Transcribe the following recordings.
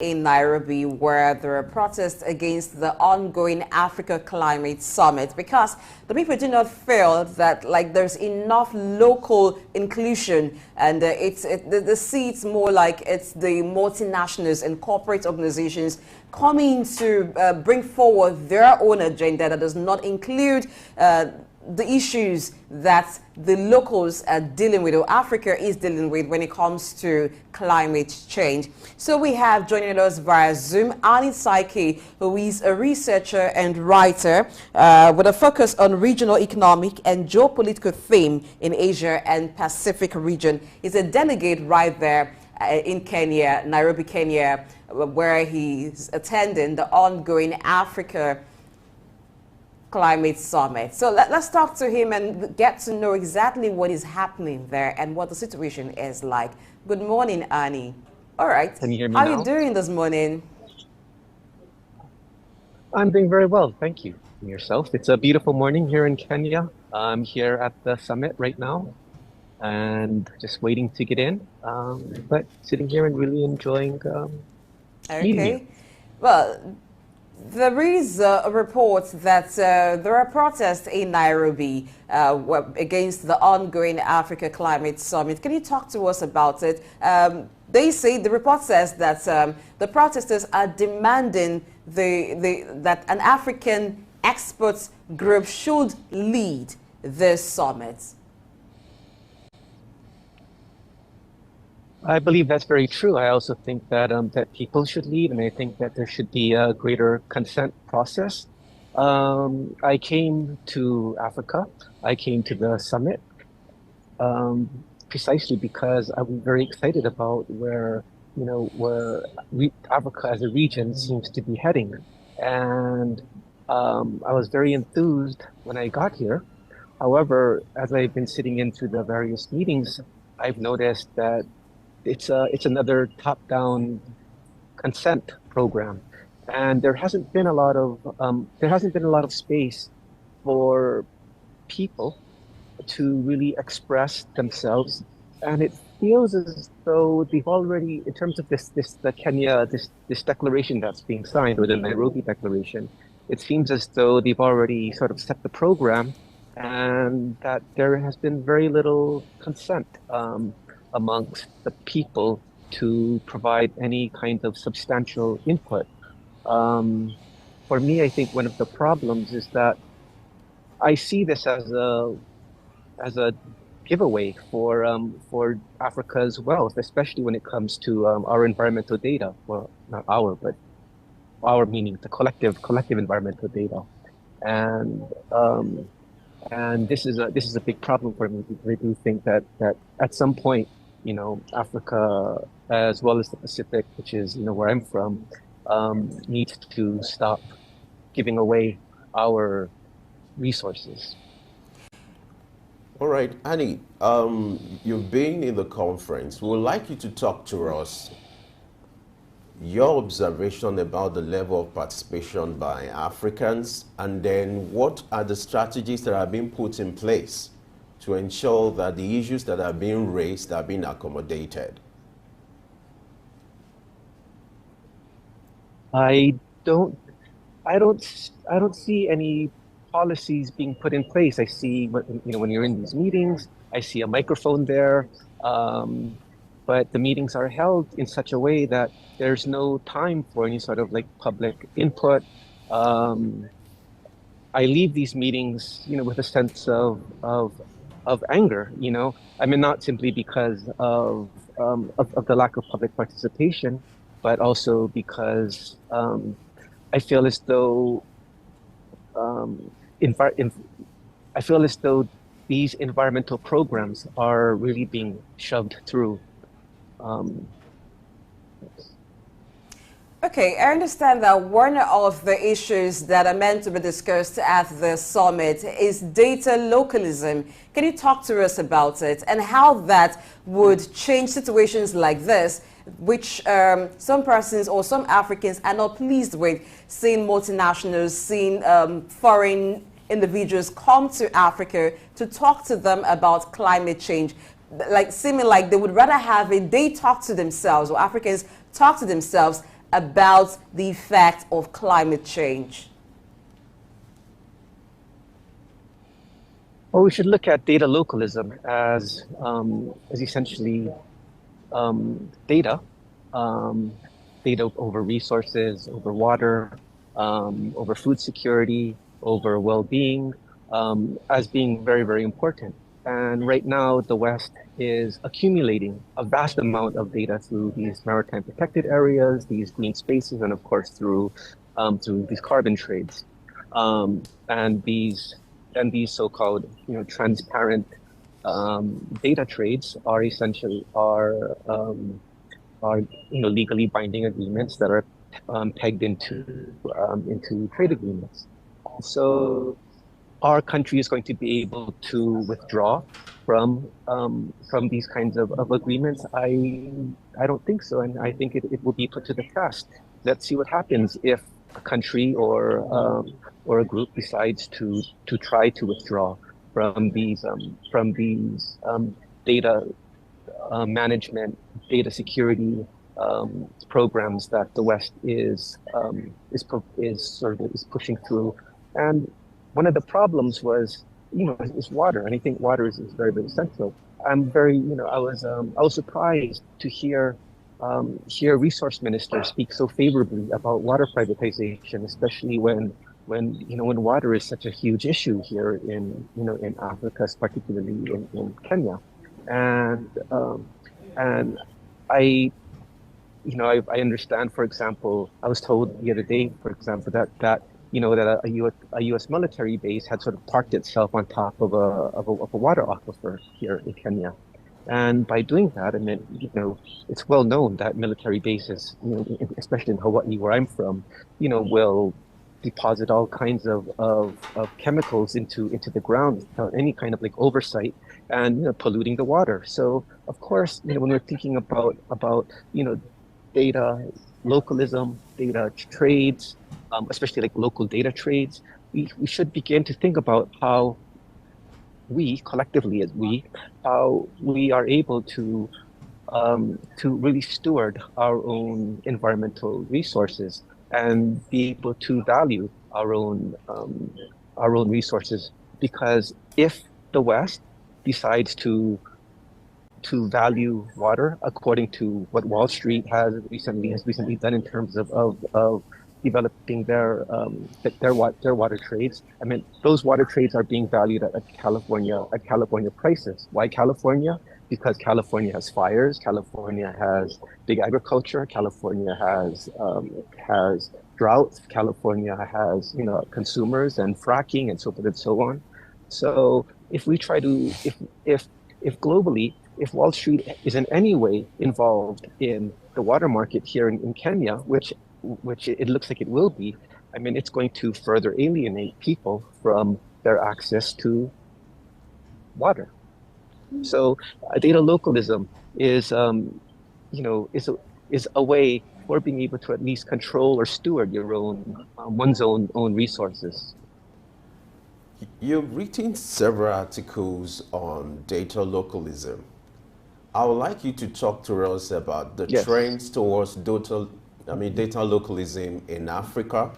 in Nairobi, where there are protests against the ongoing Africa Climate Summit, because the people do not feel that there's enough local inclusion, and the seats more like it's the multinationals and corporate organizations coming to bring forward their own agenda that does not include the issues that the locals are dealing with, or Africa is dealing with, when it comes to climate change. So we have joining us via Zoom Annie Saike, who is a researcher and writer with a focus on regional economic and geopolitical theme in Asia and Pacific region. He's a delegate right there in Kenya, Nairobi, Kenya, where he's attending the ongoing Africa Climate Summit. So let's talk to him and get to know exactly what is happening there and what the situation is like. Good morning, Annie. All right. Can you hear me How now? are you doing this morning? I'm doing very well, thank you. And yourself? It's a beautiful morning here in Kenya. I'm here at the summit right now and just waiting to get in. But sitting here and really enjoying meeting you. Okay. Well, there is a report that there are protests in Nairobi against the ongoing Africa Climate Summit. Can you talk to us about it? They say, the report says that the protesters are demanding that an African experts group should lead this summit. I believe that's very true. I also think that that people should lead, and I think that there should be a greater consent process. I came to Africa. I came to the summit precisely because I'm very excited about where Africa as a region seems to be heading, and I was very enthused when I got here. However, as I've been sitting into the various meetings, I've noticed that it's another top-down consent program, and there hasn't been a lot of space for people to really express themselves, and it feels as though they've already, in terms of this declaration that's being signed, or the Nairobi Declaration, it seems as though they've already sort of set the program, and that there has been very little consent amongst the people to provide any kind of substantial input. For me, I think one of the problems is that I see this as a giveaway for Africa's wealth, especially when it comes to our environmental data. Well, not our, but our meaning the collective environmental data, and this is a big problem for me, because I do think that at some point, Africa, as well as the Pacific, which is where I'm from, needs to stop giving away our resources. All right, Annie, you've been in the conference. We would like you to talk to us your observation about the level of participation by Africans, and then what are the strategies that are being put in place to ensure that the issues that are being raised are being accommodated. I don't see any policies being put in place. I see, when you're in these meetings, I see a microphone there, but the meetings are held in such a way that there's no time for any sort of public input. I leave these meetings, with a sense of anger. I mean, not simply because of the lack of public participation, but also because I feel as though these environmental programs are really being shoved through. Okay, I understand that one of the issues that are meant to be discussed at the summit is data localism. Can you talk to us about it and how that would change situations like this, which some persons or some Africans are not pleased with, seeing multinationals, seeing foreign individuals come to Africa to talk to them about climate change, seeming like they would rather have they talk to themselves, or Africans talk to themselves, about the effect of climate change? Well, we should look at data localism as essentially data, data over resources, over water, over food security, over well-being, as being very, very important. And right now, the West is accumulating a vast amount of data through these maritime protected areas, these green spaces, and of course through these carbon trades, and these so-called transparent data trades are essentially are legally binding agreements that are pegged into trade agreements. So our country is going to be able to withdraw from these kinds of agreements. I don't think so, and I think it will be put to the test. Let's see what happens if a country or a group decides to try to withdraw from these data management, data security programs that the West is pushing through. And one of the problems was, is water, and I think water is very, very central. I was surprised to hear resource ministers speak so favorably about water privatization, especially when water is such a huge issue here in Africa, particularly in Kenya. And I understand, for example, I was told the other day, for example, that a U.S. military base had sort of parked itself on top of a water aquifer here in Kenya. And by doing that, I mean, it's well known that military bases, especially in Hawaii, where I'm from, will deposit all kinds of chemicals into the ground without any kind of oversight, and polluting the water. So of course, when we're thinking about data localism, data trades, especially local data trades, we should begin to think about how we collectively, how we are able to really steward our own environmental resources and be able to value our own resources. Because if the West decides to value water according to what Wall Street has recently done in terms of developing their water trades. I mean, those water trades are being valued at California prices. Why California? Because California has fires, California has big agriculture, California has droughts, California has consumers and fracking and so forth and so on. So if we try to if globally, if Wall Street is in any way involved in the water market here in Kenya, which it looks like it will be, I mean, it's going to further alienate people from their access to water. So data localism is a way for being able to at least control or steward your own one's own resources. You've written several articles on data localism. I would like you to talk to us about the trends towards data localism in Africa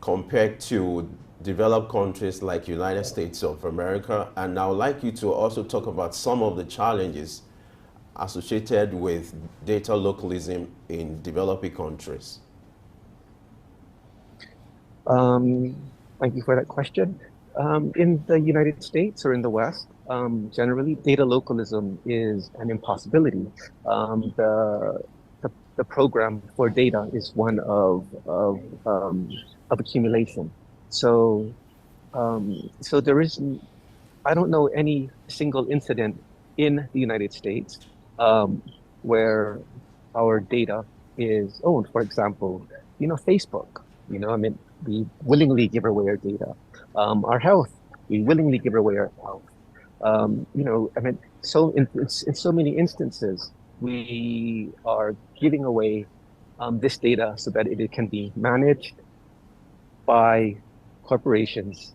compared to developed countries like United States of America. And I would like you to also talk about some of the challenges associated with data localism in developing countries. Thank you for that question. In the United States or in the West, generally, data localism is an impossibility. The program for data is one of accumulation. So there isn't, I don't know any single incident in the United States where our data is owned. For example, Facebook. I mean, we willingly give away our data. Our health, we willingly give away our health. I mean, so in so many instances, we are giving away this data so that it can be managed by corporations.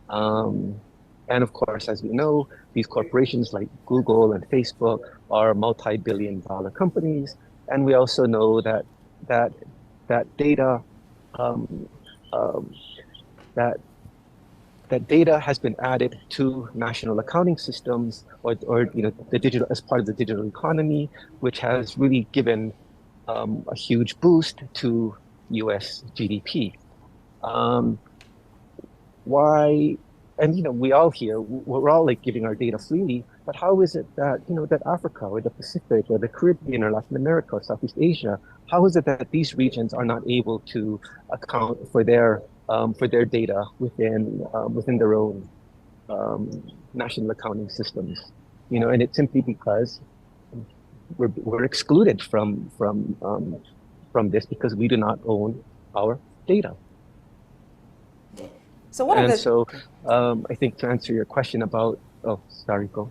And of course, as we know, these corporations like Google and Facebook are multi-billion-dollar companies. And we also know that that that data um, um, that that data has been added to national accounting systems or the digital as part of the digital economy, which has really given a huge boost to U.S. GDP. Um, why? And we all here, we're all like giving our data freely, but how is it that that Africa or the Pacific or the Caribbean or Latin America or Southeast Asia, how is it that these regions are not able to account for their data within their own national accounting systems? And it's simply because we're excluded from this because we do not own our data. So what are And the so I think to answer your question about, oh, sorry, go.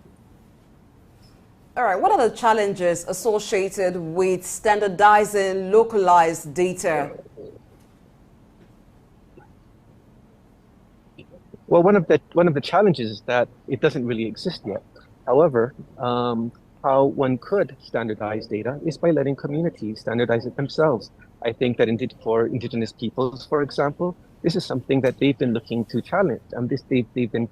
All right, what are the challenges associated with standardizing localized data? Well, one of the challenges is that it doesn't really exist yet. However, how one could standardize data is by letting communities standardize it themselves. I think that for indigenous peoples, for example, this is something that they've been looking to challenge. They've been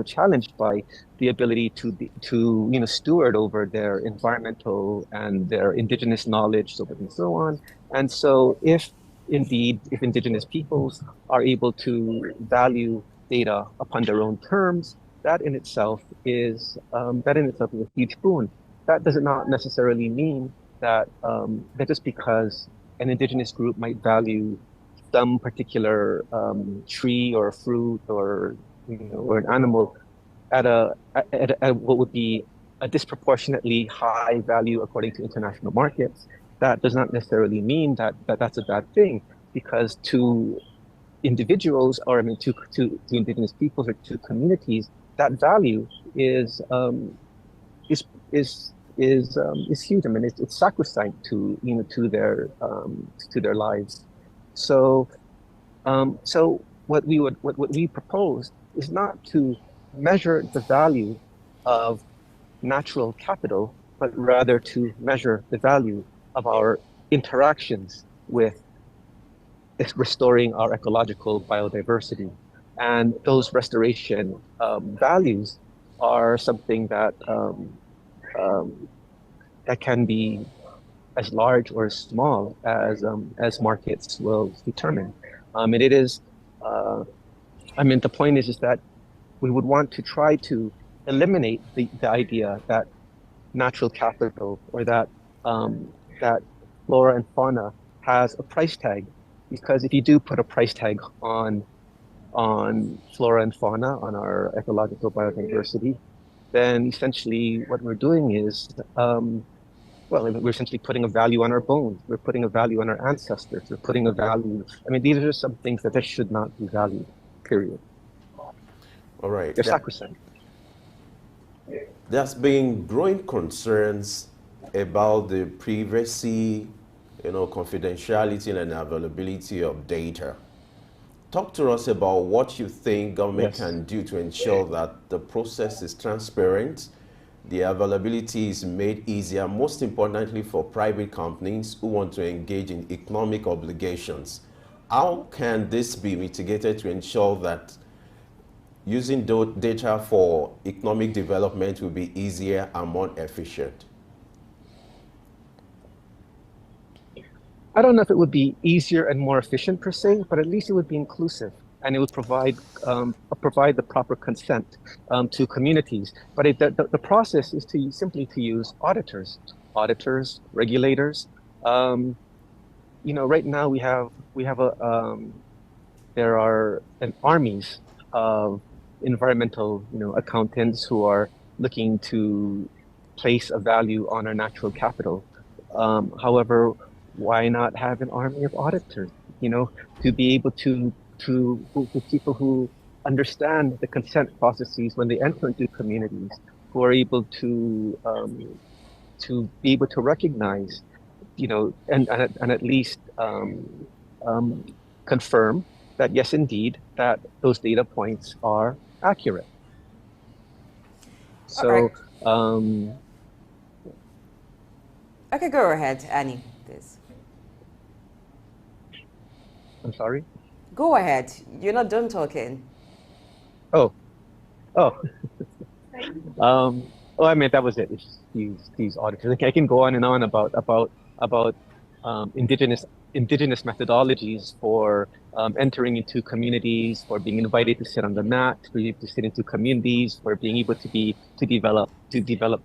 challenged by the ability to steward over their environmental and their indigenous knowledge, so forth and so on. And so, if indigenous peoples are able to value data upon their own terms, that in itself is a huge boon. That does not necessarily mean that that just because an indigenous group might value some particular tree or fruit or or an animal at what would be a disproportionately high value according to international markets, that does not necessarily mean that that's a bad thing, because to individuals, or I mean to indigenous peoples or to communities, that value is is is is huge. I mean, it's sacrosanct to their lives. So so what we propose is not to measure the value of natural capital, but rather to measure the value of our interactions with restoring our ecological biodiversity. And those restoration values are something that can be as large or as small as markets will determine. And it is, the point is that we would want to try to eliminate the idea that natural capital or that flora and fauna has a price tag, because if you do put a price tag on flora and fauna, on our ecological biodiversity, then essentially what we're doing is we're essentially putting a value on our bones. We're putting a value on our ancestors. We're putting a value. I mean, these are some things that should not be valued, period. All right. They're sacrosanct. There's been growing concerns about the privacy, confidentiality and availability of data. Talk to us about what you think government can do to ensure that the process is transparent, the availability is made easier, most importantly for private companies who want to engage in economic obligations. How can this be mitigated to ensure that using data for economic development will be easier and more efficient? I don't know if it would be easier and more efficient per se, but at least it would be inclusive, and it would provide the proper consent to communities. But the process is simply to use auditors, regulators. Right now there are armies of environmental accountants who are looking to place a value on our natural capital. However, why not have an army of auditors, to be able to people who understand the consent processes when they enter into communities, who are able to be able to recognize, and at least confirm that yes, indeed, that those data points are accurate. So, okay, go ahead, Annie. this? I'm sorry? Go ahead. You're not done talking. Oh, oh. I mean, that was it. It's just these auditors. I can go on and on about indigenous methodologies for entering into communities, for being invited to sit on the mat, for you to sit into communities, for being able to develop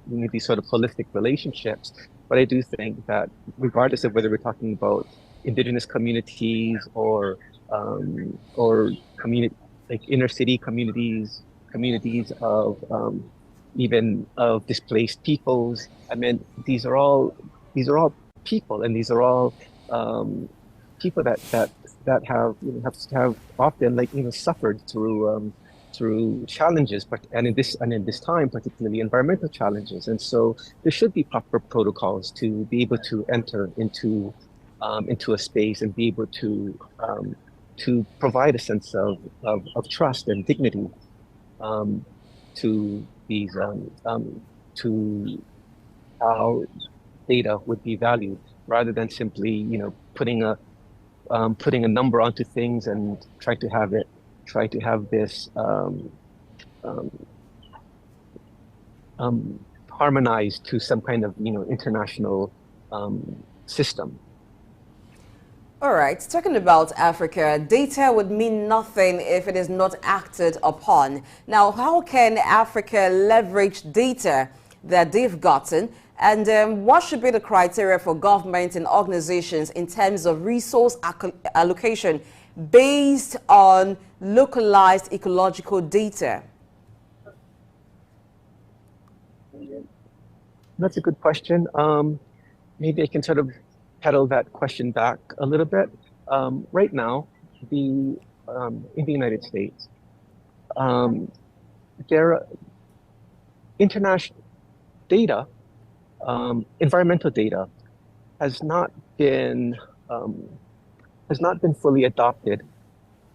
these sort of holistic relationships. But I do think that regardless of whether we're talking about indigenous communities or community like inner city communities of even of displaced peoples. I mean, these are all people, and these are all people that have often suffered through challenges, but and in this time particularly environmental challenges, and so there should be proper protocols to be able to enter into a space and be able to provide a sense of trust and dignity to these to how data would be valued, rather than simply putting a number onto things and try to have this harmonized to some kind of international system. All right, talking about Africa, data would mean nothing if it is not acted upon. Now, how can Africa leverage data that they've gotten? And what should be the criteria for government and organizations in terms of resource allocation based on localized ecological data? That's a good question. Maybe I can sort of pedal that question back a little bit. Right now, in the United States, there are international data, environmental data, has not been fully adopted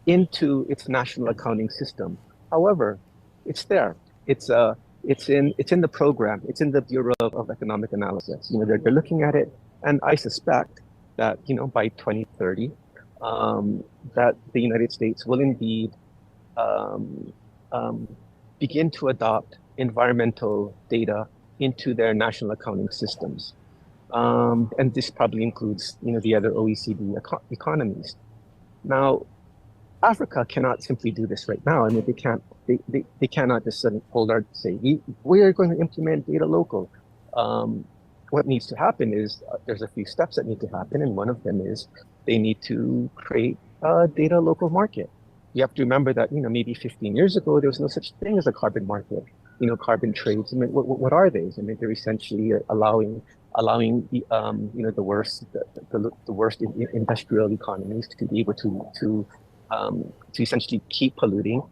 into its national accounting system. However, it's there. It's in the program. It's in the Bureau of Economic Analysis. They're looking at it. And I suspect that, by 2030, that the United States will indeed begin to adopt environmental data into their national accounting systems. And this probably includes, the other OECD economies. Now, Africa cannot simply do this right now. I mean, they cannot just suddenly hold out and say, we are going to implement data local. What needs to happen is there's a few steps that need to happen, and one of them is they need to create a data local market. You have to remember that maybe 15 years ago there was no such thing as a carbon market. Carbon trades. I mean, what are they? I mean, they're essentially allowing the worst industrial economies to be able to essentially keep polluting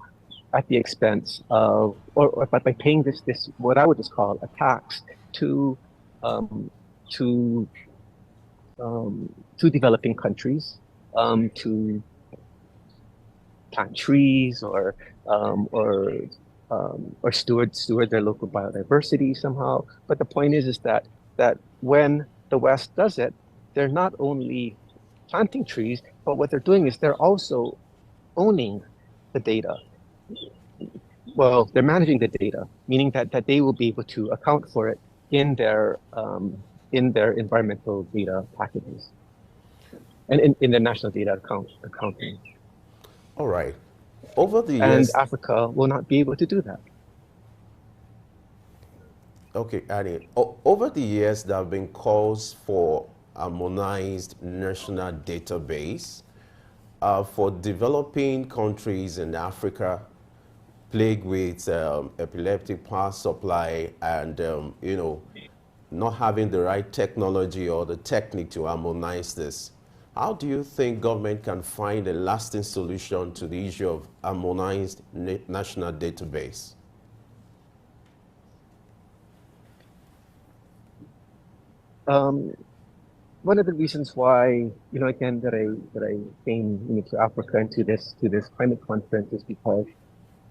at the expense of or by paying this what I would just call a tax to developing countries to plant trees or steward their local biodiversity somehow. But the point is that when the West does it, they're not only planting trees, but what they're doing is they're also owning the data. Well, they're managing the data, meaning that they will be able to account for it in their environmental data packages and in their national data accounting. All right. Over the years, and Africa will not be able to do that. Okay, Annie. Over the years, there have been calls for harmonized national database for developing countries in Africa plagued with epileptic power supply and not having the right technology or the technique to harmonize this. How do you think government can find a lasting solution to the issue of harmonized national database? One of the reasons why, again, that I came to Africa and to this climate conference is because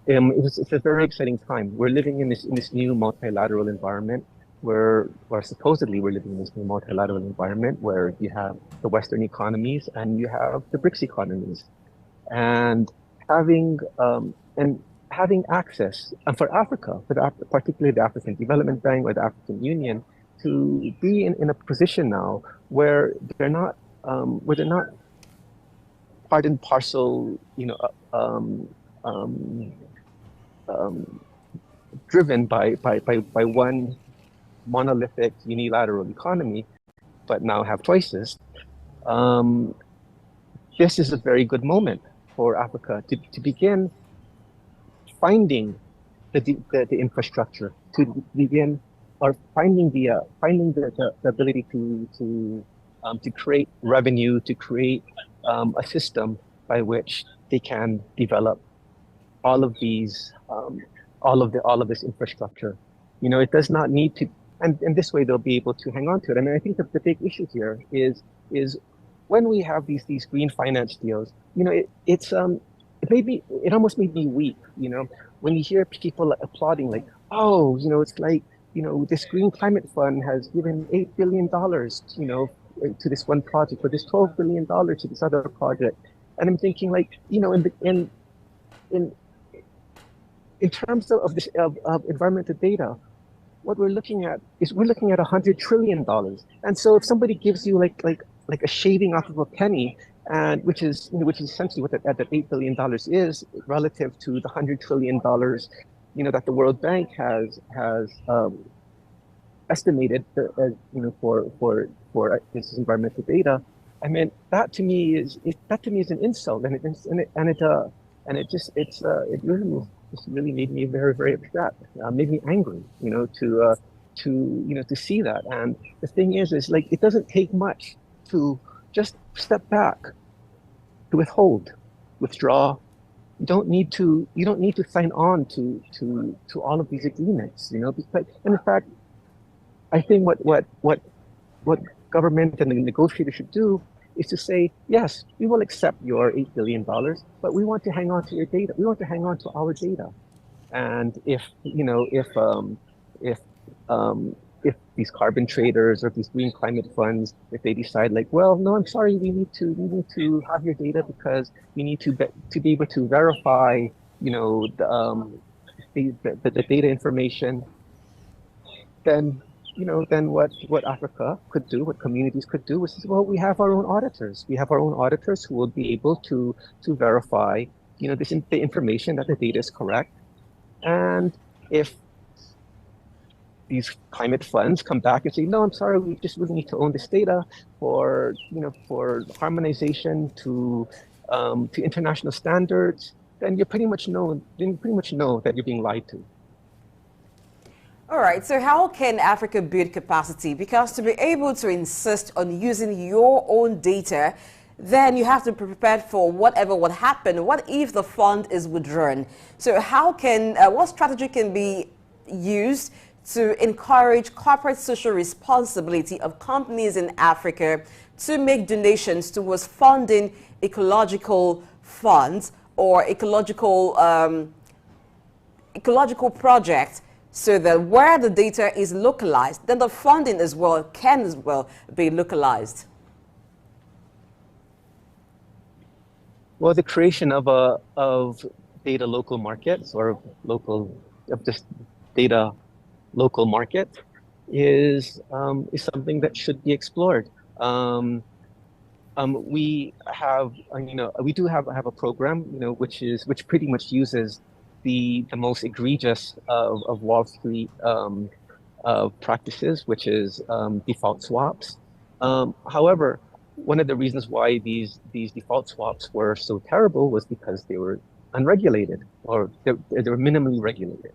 it's a very exciting time. We're living in this new multilateral environment where supposedly we're living in this new multilateral environment where you have the Western economies and you have the BRICS economies, and having having access, and for Africa, particularly the African Development Bank or the African Union, to be in a position now where they're not part and parcel, driven by one monolithic unilateral economy, but now have choices. This is a very good moment for Africa to begin finding the infrastructure, to begin or finding the ability to create revenue, to create a system by which they can develop all of these all of this infrastructure. It does not need to, and this way they'll be able to hang on to it. I mean, I think that the big issue here is when we have these green finance deals, it almost made me weep, when you hear people applauding, like, oh, it's like, this green climate fund has given $8 billion, to this one project, or this $12 billion to this other project. And I'm thinking, like, in terms of environmental data, what we're looking at is $100 trillion. And so if somebody gives you like a shaving off of a penny, and which is essentially what that $8 billion is relative to the $100 trillion, that the World Bank has estimated for this environmental data. I mean, that to me is an insult, and it really made me very, very upset. Made me angry, to see that. And the thing is like, it doesn't take much to just step back, to withdraw. You don't need to sign on to all of these agreements, because, and in fact, I think what government and the negotiator should do is to say, yes, we will accept your $8 billion, but we want to hang on to your data. We want to hang on to our data. And if these carbon traders or these green climate funds, if they decide, like, well, no, I'm sorry, we need to have your data because we need to be able to verify, the data information, then what Africa could do, what communities could do, is, well, we have our own auditors. We have our own auditors who will be able to verify, the information, that the data is correct. And if these climate funds come back and say, no, I'm sorry, we just really need to own this data for harmonization to international standards, then you pretty much know that you're being lied to. All right, so how can Africa build capacity? Because to be able to insist on using your own data, then you have to be prepared for whatever would happen. What if the fund is withdrawn? So what strategy can be used to encourage corporate social responsibility of companies in Africa to make donations towards funding ecological funds or ecological projects, so that where the data is localized, then the funding can as well be localized? Well, the creation of data local markets, or data local market, is something that should be explored. We do have a program, which pretty much uses the most egregious of Wall Street practices, which is default swaps. However, one of the reasons why these default swaps were so terrible was because they were unregulated, or they were minimally regulated.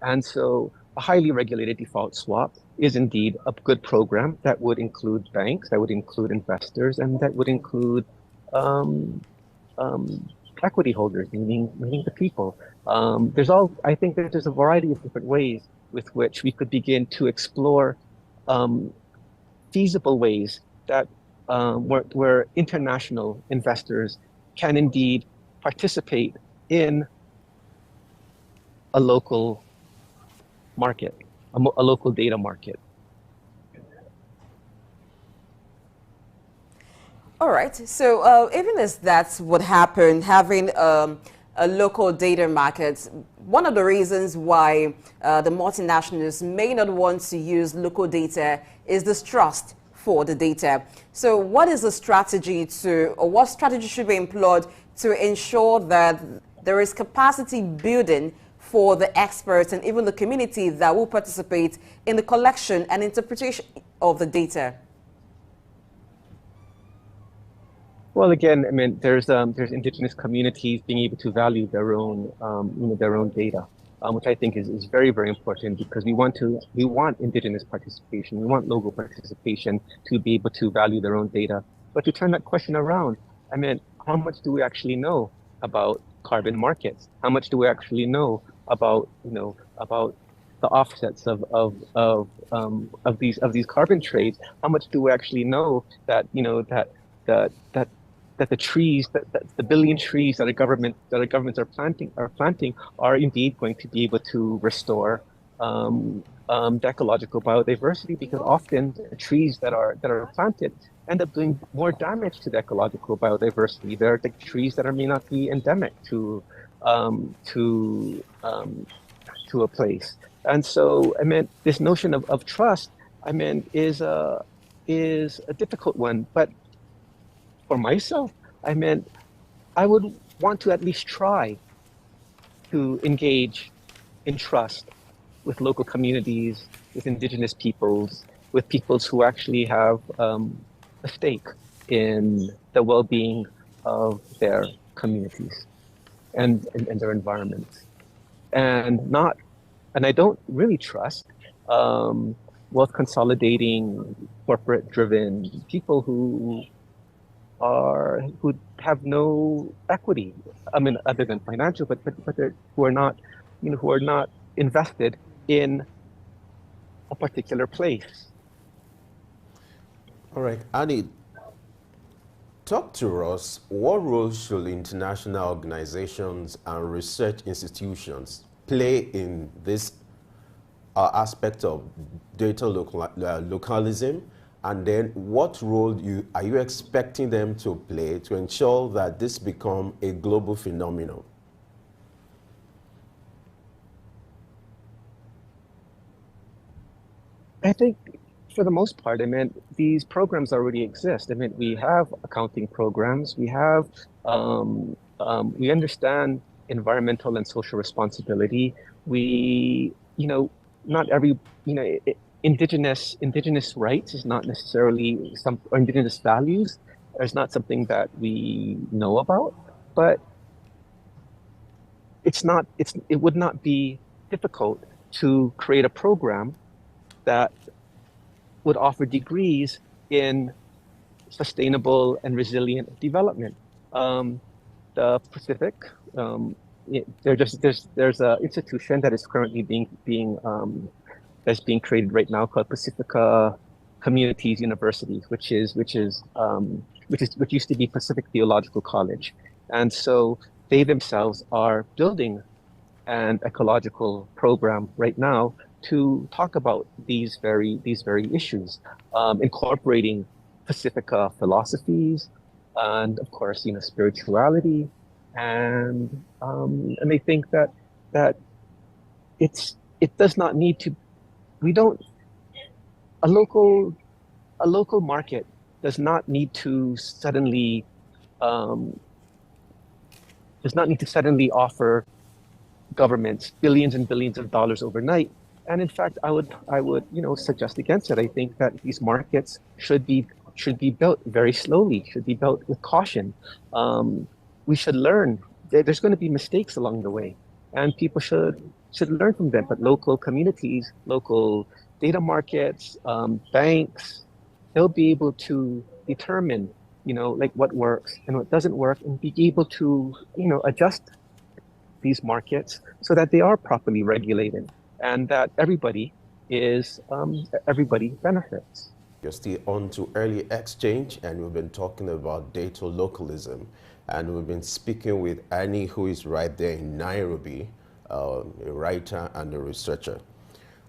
And so a highly regulated default swap is indeed a good program that would include banks, that would include investors, and that would include equity holders, meaning the people. I think that there's a variety of different ways with which we could begin to explore feasible ways that where international investors can indeed participate in a local market, a local data market. All right. So even as that would happen, having a local data market, one of the reasons why the multinationals may not want to use local data is distrust for the data. So what is the strategy or what strategy should be employed to ensure that there is capacity building for the experts and even the community that will participate in the collection and interpretation of the data? Well, again, I mean, there's indigenous communities being able to value their own, their own data, which I think is very, very important, because we want indigenous participation, we want local participation to be able to value their own data. But to turn that question around, I mean, how much do we actually know about carbon markets? How much do we actually know about, about the offsets of these carbon trades? How much do we actually know that, that the trees, that the billion trees that our governments are planting are indeed going to be able to restore the ecological biodiversity? Because often the trees that are planted end up doing more damage to the ecological biodiversity. They're the trees that may not be endemic to a place. And so, I mean, this notion of trust, I mean, is a difficult one. But for myself, I mean, I would want to at least try to engage in trust with local communities, with indigenous peoples, with peoples who actually have a stake in the well-being of their communities and their environments. And I don't really trust wealth consolidating, corporate driven people who have no equity. I mean, other than financial, but who are not invested in a particular place. All right, Annie, talk to us. What role should international organizations and research institutions play in this aspect of data localism? And then what role are you expecting them to play to ensure that this becomes a global phenomenon? I think for the most part, I mean, these programs already exist. I mean, we have accounting programs, we have, we understand environmental and social responsibility. We, not every, indigenous rights is not necessarily or indigenous values is not something that we know about, but it would not be difficult to create a program that would offer degrees in sustainable and resilient development. The Pacific, there's an institution that is currently that's being created right now called Pacifica Communities University, which used to be Pacific Theological College. And so they themselves are building an ecological program right now to talk about these very issues, incorporating Pacifica philosophies and, of course, spirituality, and I think that it does not need to. A local market does not need to suddenly offer governments billions and billions of dollars overnight. And in fact, I would suggest against it. I think that these markets should be built very slowly, should be built with caution. We should learn. There's going to be mistakes along the way, and people should learn from them. But local communities, local data markets, banks, they'll be able to determine, like what works and what doesn't work, and be able to, adjust these markets so that they are properly regulated and that everybody benefits. You're still on to early exchange, and we've been talking about data localism, and we've been speaking with Annie, who is right there in Nairobi, a writer and a researcher.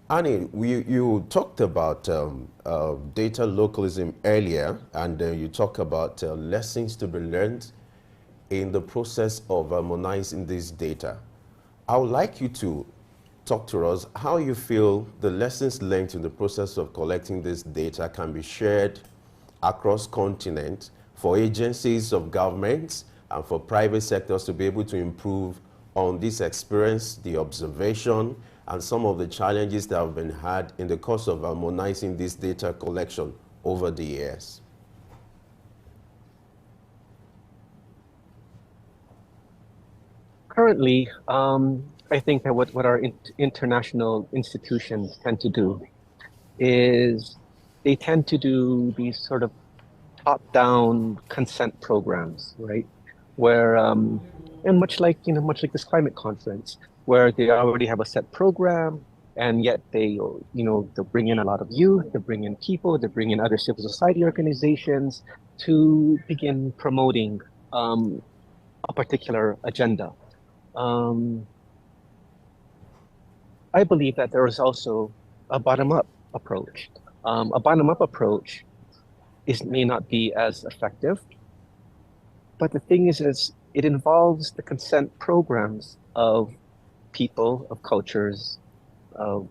Annie, you talked about data localism earlier, and you talk about lessons to be learned in the process of harmonizing this data. I would like you to talk to us how you feel the lessons learned in the process of collecting this data can be shared across continents for agencies of governments and for private sectors to be able to improve on this experience, the observation, and some of the challenges that have been had in the course of harmonizing this data collection over the years. Currently, I think that what our international institutions tend to do is they tend to do these sort of top-down consent programs, right? Where and much like this climate conference, where they already have a set program, and yet they'll bring in a lot of youth, they bring in people, they bring in other civil society organizations to begin promoting a particular agenda. I believe that there is also a bottom-up approach. A bottom-up approach may not be as effective, but the thing is it involves the consent programs of people, of cultures, of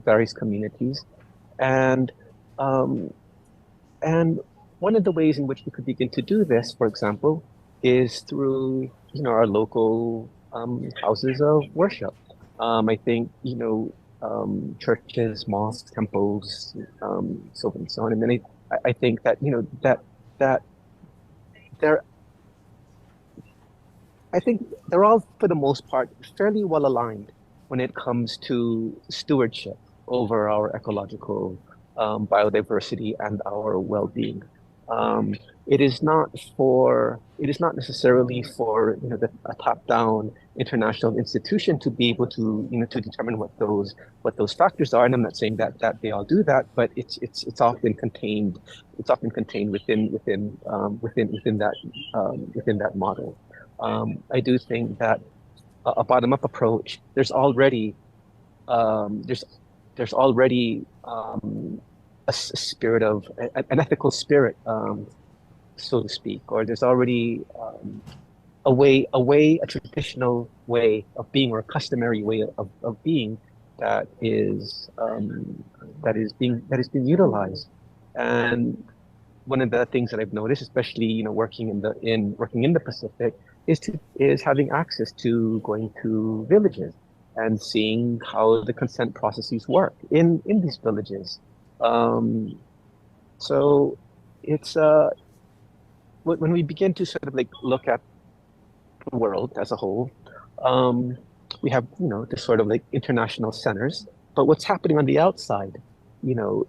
various communities, and one of the ways in which we could begin to do this, for example, is through our local houses of worship. I think churches, mosques, temples, so on and so on. And then I think that that they're I think they're all, for the most part, fairly well aligned when it comes to stewardship over our ecological biodiversity and our well-being. It is not necessarily for a top-down international institution to be able to to determine what those factors are. And I'm not saying that they all do that, but it's often contained within that model. I do think that a bottom-up approach, there's already a spirit of an ethical spirit, so to speak, or there's already a traditional way of being, or a customary way of being that is being utilized. And one of the things that I've noticed, especially working in the Pacific, is having access to going to villages and seeing how the consent processes work in these villages. So it's when we begin to sort of look at the world as a whole, we have this sort of international centers, but what's happening on the outside,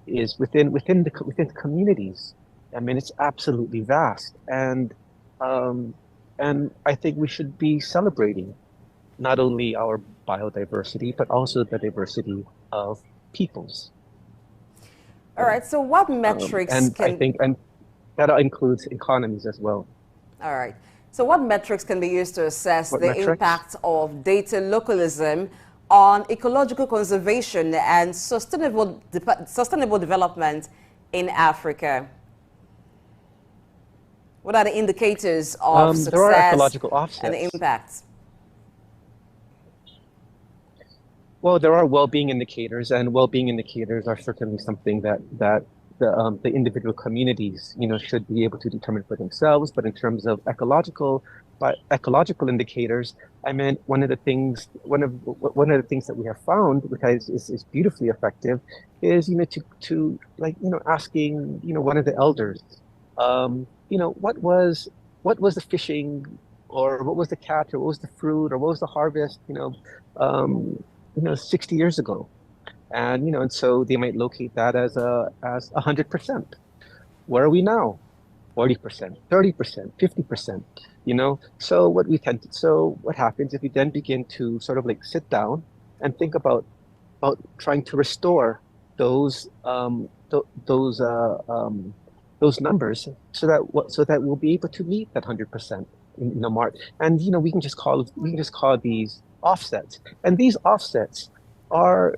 is within the communities. I mean, it's absolutely vast, and I think we should be celebrating not only our biodiversity, but also the diversity of peoples. All right. So what metrics I think that includes economies as well. All right. So what metrics can be used to assess impact of data localism on ecological conservation and sustainable development in Africa? What are the indicators of success there are ecological offsets and the impacts? Well, there are well-being indicators, and well-being indicators are certainly something that the individual communities, should be able to determine for themselves. But in terms of ecological indicators, I mean, one of the things that we have found, which is beautifully effective, is to asking one of the elders, what was the fishing, or what was the catch, or what was the fruit, or what was the harvest, 60 years ago. And and so they might locate that as 100%. Where are we now? 40%, 30%, 50%. So what happens if you then begin to sort of sit down and think about trying to restore those numbers so that we'll be able to meet that 100% in the mark. And we can just call these offsets. And these offsets are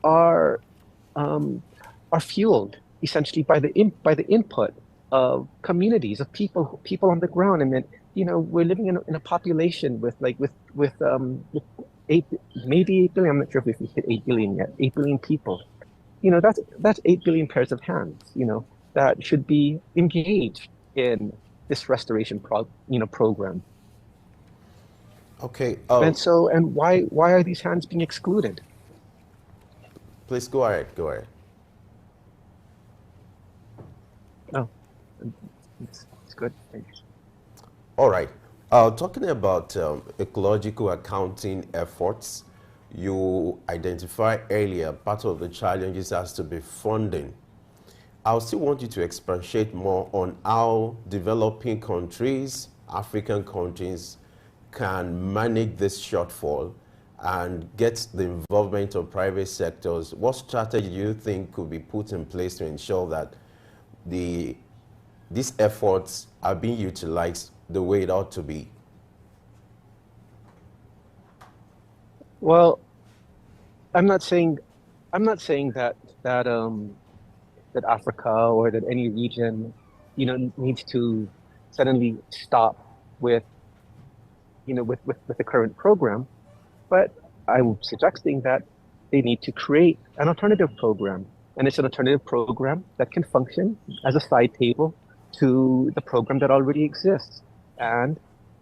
are are fueled essentially by the input of communities of people on the ground. I mean, we're living in a population with eight, maybe 8 billion. I'm not sure if we've hit 8 billion yet. 8 billion people. That's 8 billion pairs of hands. That should be engaged in this restoration program. Okay. And why are these hands being excluded? Please go ahead. Go ahead. Oh, it's good. Thanks. All right. Talking about ecological accounting efforts, you identified earlier part of the challenges has to be funding. I still want you to expatiate more on how developing countries, African countries, can manage this shortfall and get the involvement of private sectors. What strategy do you think could be put in place to ensure that these efforts are being utilized the way it ought to be? Well, I'm not saying that Africa or that any region, needs to suddenly stop with the current program, but I'm suggesting that they need to create an alternative program, and it's an alternative program that can function as a side table to the program that already exists, and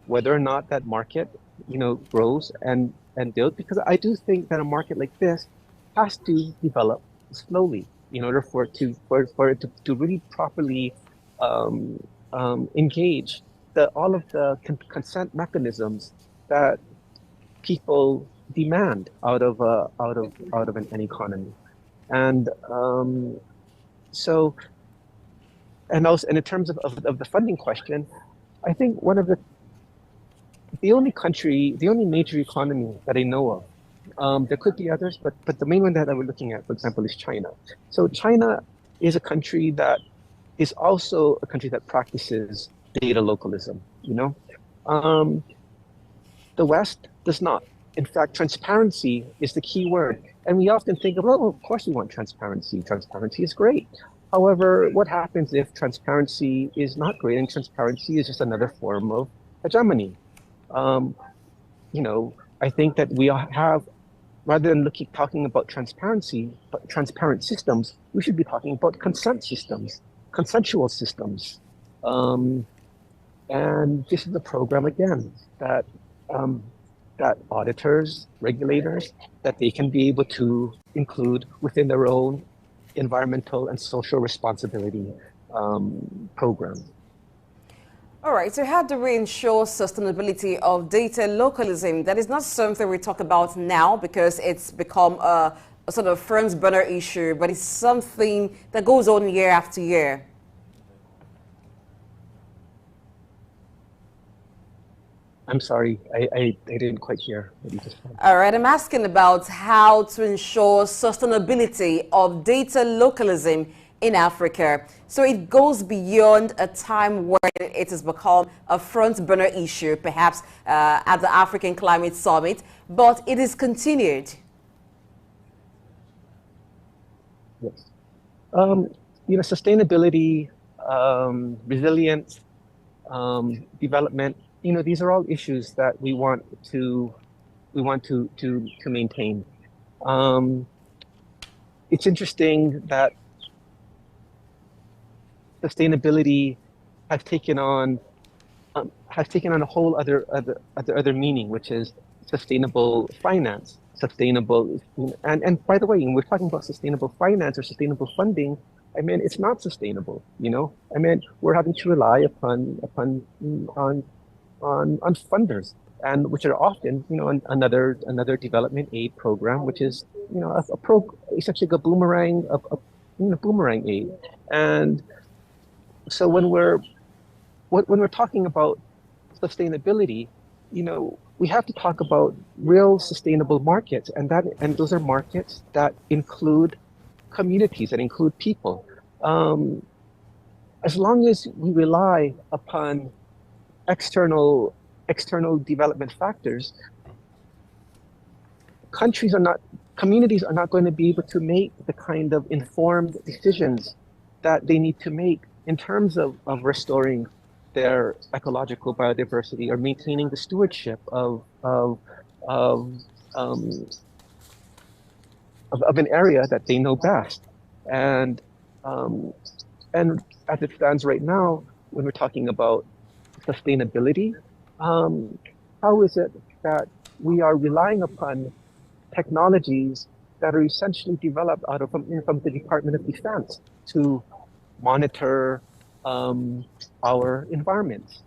whether or not that market, grows and builds, because I do think that a market like this has to develop slowly in order for it to really properly engage all of the consent mechanisms that people demand out of an economy. And so, and in terms of the funding question, I think one of the only major economy that I know of, there could be others, but the main one that we're looking at, for example, is China. So China is a country that is also a country that practices data localism. The West does not. In fact, transparency is the key word. And we often think of, oh, of course we want transparency. Transparency is great. However, what happens if transparency is not great and transparency is just another form of hegemony? I think that we have, rather than talking about transparency, but transparent systems, we should be talking about consent systems, consensual systems. And this is a program, again, that auditors, regulators, that they can be able to include within their own environmental and social responsibility program. All right, so how do we ensure sustainability of data localism? That is not something we talk about now because it's become a sort of front burner issue, but it's something that goes on year after year. I'm sorry, I didn't quite hear what you just said. All right, I'm asking about how to ensure sustainability of data localism in Africa. So it goes beyond a time when it has become a front burner issue, perhaps at the African Climate Summit, but it is continued. Yes. Sustainability, resilience, development, these are all issues that we want to maintain. It's interesting that sustainability has taken on a whole other meaning, which is sustainable finance, sustainable. And by the way, when we're talking about sustainable finance or sustainable funding, I mean it's not sustainable. I mean we're having to rely on funders, and which are often another development aid program, which is essentially a boomerang boomerang aid. And so when we're talking about sustainability, we have to talk about real sustainable markets, and those are markets that include communities, that include people. As long as we rely upon external development factors, countries are not communities are not going to be able to make the kind of informed decisions that they need to make in terms of restoring their ecological biodiversity or maintaining the stewardship of, um, of an area that they know best. And um, and as it stands right now, when we're talking about sustainability, how is it that we are relying upon technologies that are essentially developed out of from the Department of Defense to monitor our environments,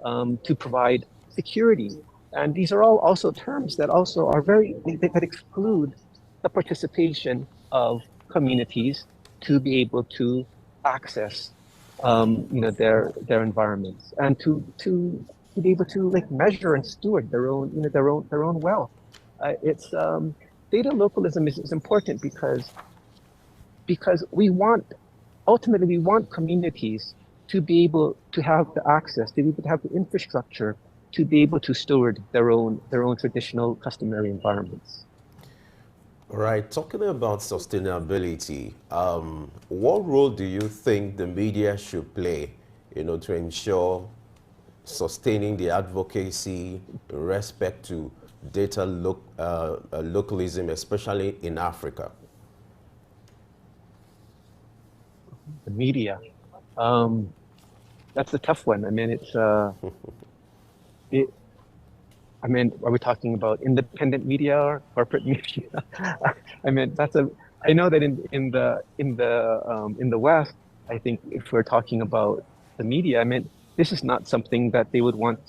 to provide security? And these are all also terms that also are that exclude the participation of communities to be able to access, their environments and to be able to like measure and steward their own, their own wealth. It's Data localism is important because ultimately we want communities to be able to have the access, to be able to have the infrastructure to be able to steward their own traditional customary environments. All right, talking about sustainability, what role do you think the media should play, to ensure sustaining the advocacy in respect to data localism, especially in Africa? The media, that's a tough one. I mean, are we talking about independent media or corporate media? I mean, I know that in the West, I think if we're talking about the media, I mean, this is not something that they would want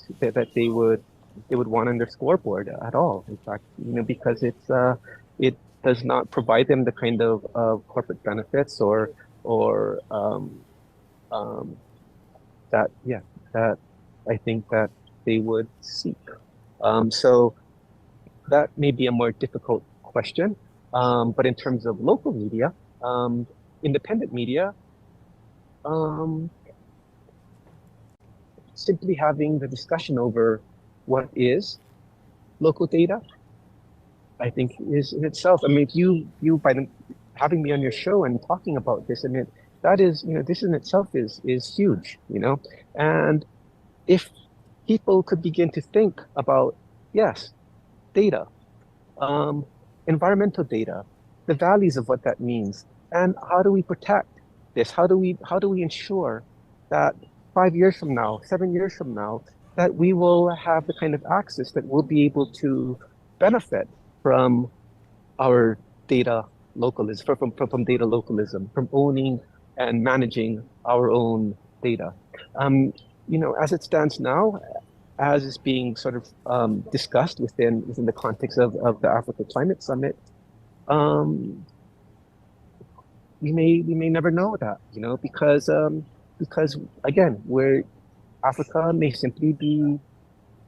on their scoreboard at all. In fact, because it does not provide them the kind of corporate benefits or that I think that they would seek. So that may be a more difficult question. But in terms of local media, independent media, simply having the discussion over what is local data, I think is in itself. I mean, you by having me on your show and talking about this, I mean, that is, this in itself is huge, and if people could begin to think about, yes, data, environmental data, the values of what that means, and how do we protect this? How do we ensure that 5 years from now, 7 years from now, that we will have the kind of access that we'll be able to benefit from our data localism, from data localism, from owning and managing our own data. As it stands now, as is being sort of discussed within the context of the Africa Climate Summit, we may never know that, because again, Africa may simply be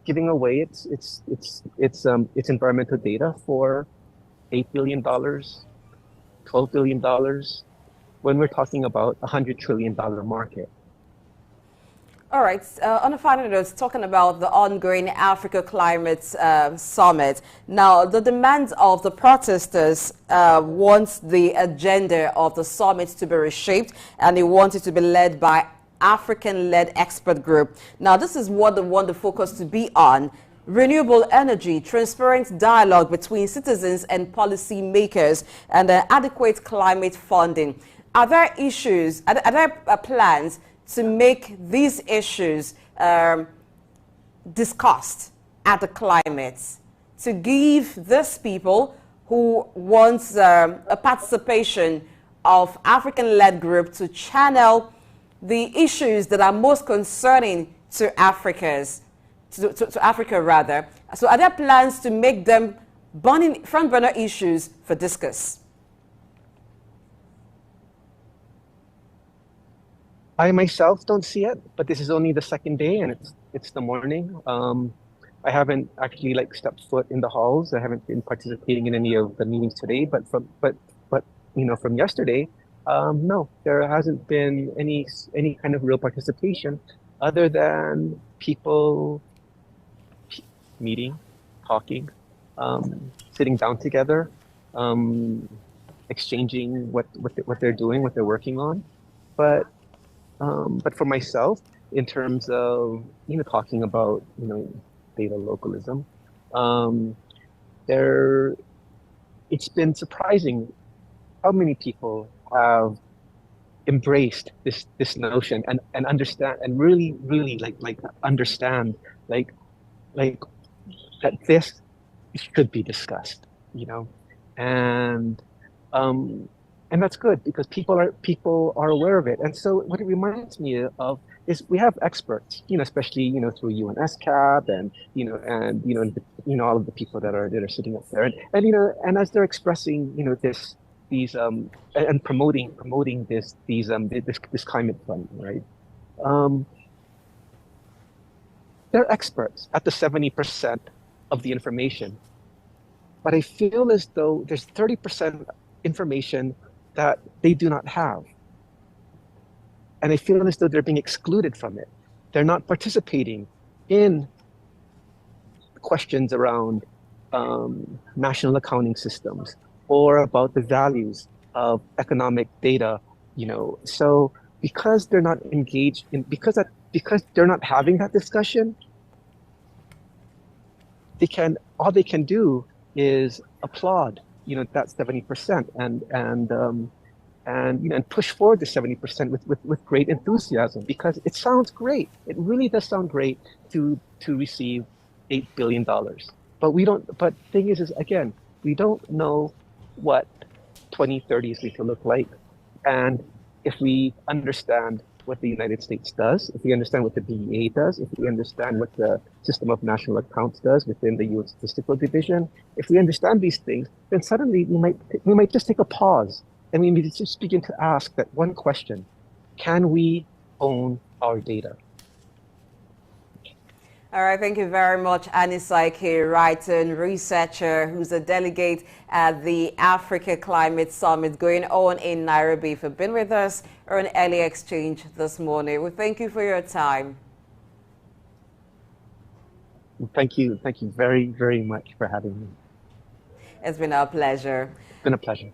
giving away its environmental data for $8 billion, $12 billion, when we're talking about $100 trillion market. All right. On a final note, talking about the ongoing Africa Climate Summit. Now, the demands of the protesters want the agenda of the summit to be reshaped, and they want it to be led by African-led expert group. Now, this is what they want the focus to be on: renewable energy, transparent dialogue between citizens and policy makers, and adequate climate funding. Are there issues, are there plans to make these issues discussed at the climate, to give these people who want a participation of African-led group to channel the issues that are most concerning to Africa rather? So are there plans to make them front burner issues for discuss? I myself don't see it, but this is only the second day and it's the morning. I haven't actually stepped foot in the halls. I haven't been participating in any of the meetings today, but from yesterday, no, there hasn't been any kind of real participation other than people meeting, talking, sitting down together, um, exchanging what they're doing, what they're working on. But for myself, in terms of talking about data localism, um, there it's been surprising how many people have embraced this notion and understand and really like understand like like that this should be discussed, you know, and um, and that's good because people are aware of it. And so what it reminds me of is we have experts, especially through UNSCAP and all of the people that are sitting up there, and as they're expressing this these and promoting this climate fund, right? Um, they're experts at the 70% of the information, but I feel as though there's 30% information that they do not have. And I feel as though they're being excluded from it. They're not participating in questions around national accounting systems or about the values of economic data, So because they're not engaged in, because they're not having that discussion, all they can do is applaud, that 70% and push forward the 70% with great enthusiasm because it sounds great. It really does sound great to receive $8 billion. But we don't, but the thing is again, we don't know what 2030 is going to look like. And if we understand what the United States does, if we understand what the BEA does, if we understand what the System of National Accounts does within the UN Statistical Division, if we understand these things, then suddenly we might just take a pause and we need to just begin to ask that one question: can we own our data? All right, thank you very much, Annie Saike, writer and researcher who's a delegate at the Africa Climate Summit going on in Nairobi, for being with us on an early exchange this morning. We thank you for your time. Thank you very, very much for having me. It's been our pleasure. It's been a pleasure.